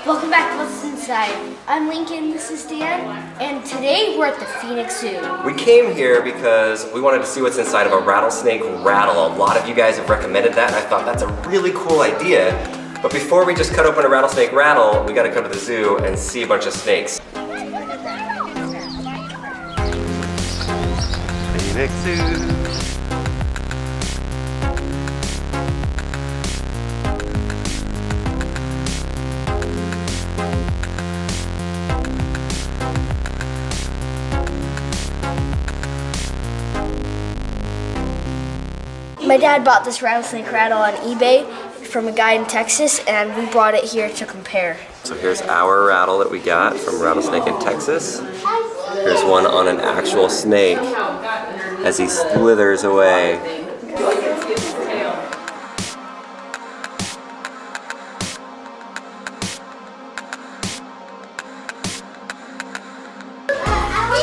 Welcome back to What's Inside. I'm Lincoln, this is Dan, and today we're at the Phoenix Zoo. We came here because we wanted to see what's inside of a rattlesnake rattle. A lot of you guys have recommended that, and I thought that's a really cool idea. But before we just cut open a rattlesnake rattle, we gotta come to the zoo and see a bunch of snakes. Phoenix Zoo. My dad bought this rattlesnake rattle on eBay from a guy in Texas, and we brought it here to compare. So here's our rattle that we got from Rattlesnake in Texas. Here's one on an actual snake as he slithers away.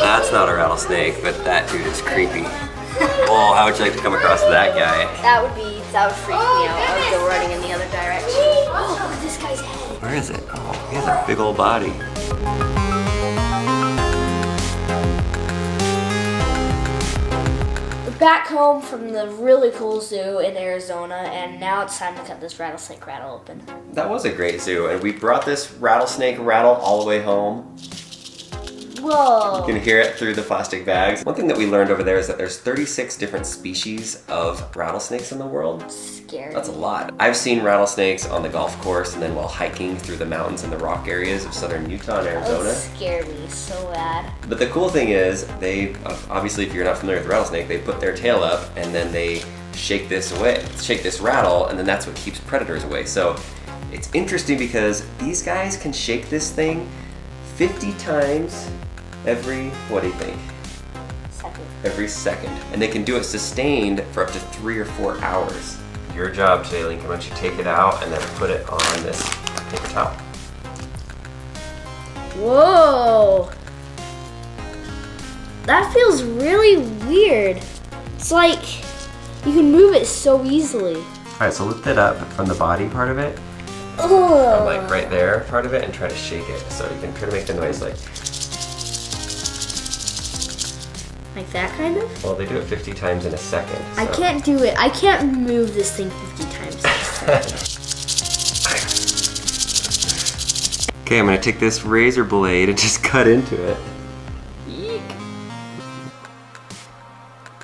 That's not a rattlesnake, but that dude is creepy. Oh, how would you like to come across that guy? That would freak me out. I would go running in the other direction. Oh, look at this guy's head. Where is it? Oh, he has a big old body. We're back home from the really cool zoo in Arizona, and now it's time to cut this rattlesnake rattle open. That was a great zoo, and we brought this rattlesnake rattle all the way home. Whoa. You can hear it through the plastic bags. One thing that we learned over there is that there's 36 different species of rattlesnakes in the world. Scary. That's a lot. I've seen rattlesnakes on the golf course and then while hiking through the mountains and the rock areas of southern Utah and Arizona. That scared me so bad. But the cool thing is, they, obviously if you're not familiar with rattlesnake, they put their tail up and then they shake this rattle, and then that's what keeps predators away. So it's interesting because these guys can shake this thing 50 times every, what do you think? Second. Every second. And they can do it sustained for up to 3 or 4 hours. Your job today, Lincoln, why don't you take it out and then put it on this paper towel. Whoa. That feels really weird. It's like you can move it so easily. Alright, so lift it up from the body part of it. Oh. From like right there part of it and try to shake it. So you can try to make the noise like that kind of? Well, they do it 50 times in a second. So. I can't do it. I can't move this thing 50 times in a second. Okay, I'm gonna take this razor blade and just cut into it. Eek.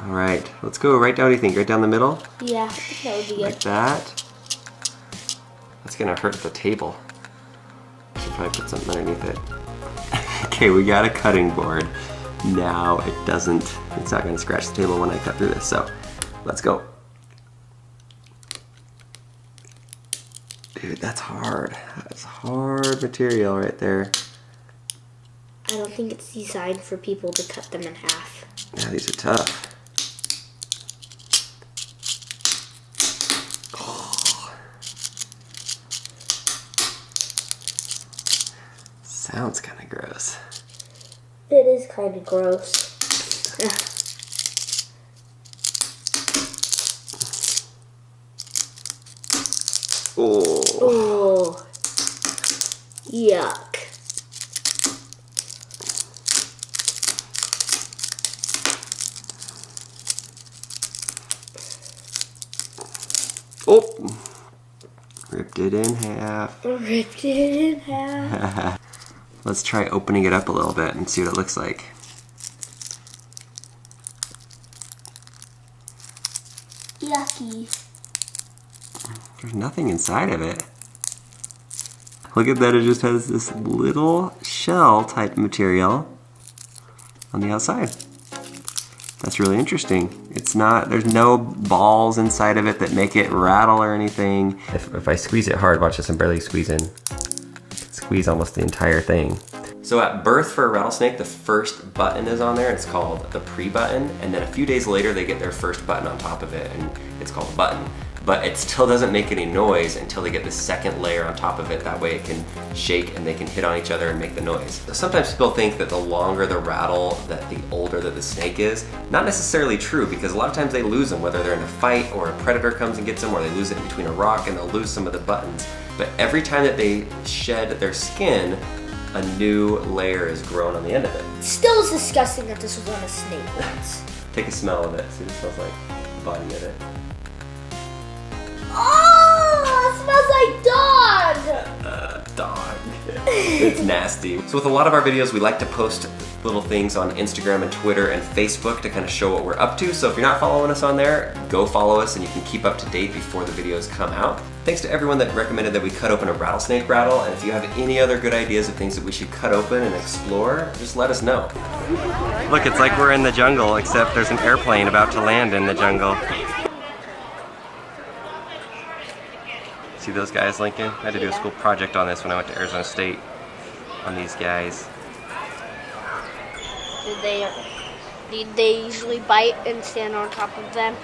All right, let's go right down, what do you think? Right down the middle? Yeah, I think that would be good. Like that. That's gonna hurt the table. Should probably put something underneath it. Okay, we got a cutting board. Now it's not gonna scratch the table when I cut through this, so let's go. Dude, that's hard. That's hard material right there. I don't think it's designed for people to cut them in half. Yeah, these are tough. Oh. Sounds kind of gross. It is kind of gross. Oh. Oh. Yuck. Oh. Ripped it in half. Ripped it in half. Let's try opening it up a little bit and see what it looks like. Yucky. There's nothing inside of it. Look at that, it just has this little shell type material on the outside. That's really interesting. There's no balls inside of it that make it rattle or anything. If I squeeze it hard, watch this, I'm barely squeezing. Squeeze almost the entire thing. So at birth for a rattlesnake, the first button is on there. It's called the pre-button. And then a few days later, they get their first button on top of it, and it's called a button. But it still doesn't make any noise until they get the second layer on top of it. That way it can shake and they can hit on each other and make the noise. Sometimes people think that the longer the rattle, that the older that the snake is. Not necessarily true, because a lot of times they lose them, whether they're in a fight or a predator comes and gets them, or they lose it in between a rock and they'll lose some of the buttons. But every time that they shed their skin, a new layer is grown on the end of it. Still is disgusting that this was on a snake once. Take a smell of it, see what it smells like, the body of it. Oh, it smells like dog! Dog. It's nasty. So with a lot of our videos, we like to post little things on Instagram and Twitter and Facebook to kind of show what we're up to. So if you're not following us on there, go follow us and you can keep up to date before the videos come out. Thanks to everyone that recommended that we cut open a rattlesnake rattle. And if you have any other good ideas of things that we should cut open and explore, just let us know. Look, it's like we're in the jungle, except there's an airplane about to land in the jungle. See those guys, Lincoln? I had to do a school project on this when I went to Arizona State on these guys. Did they usually bite and stand on top of them?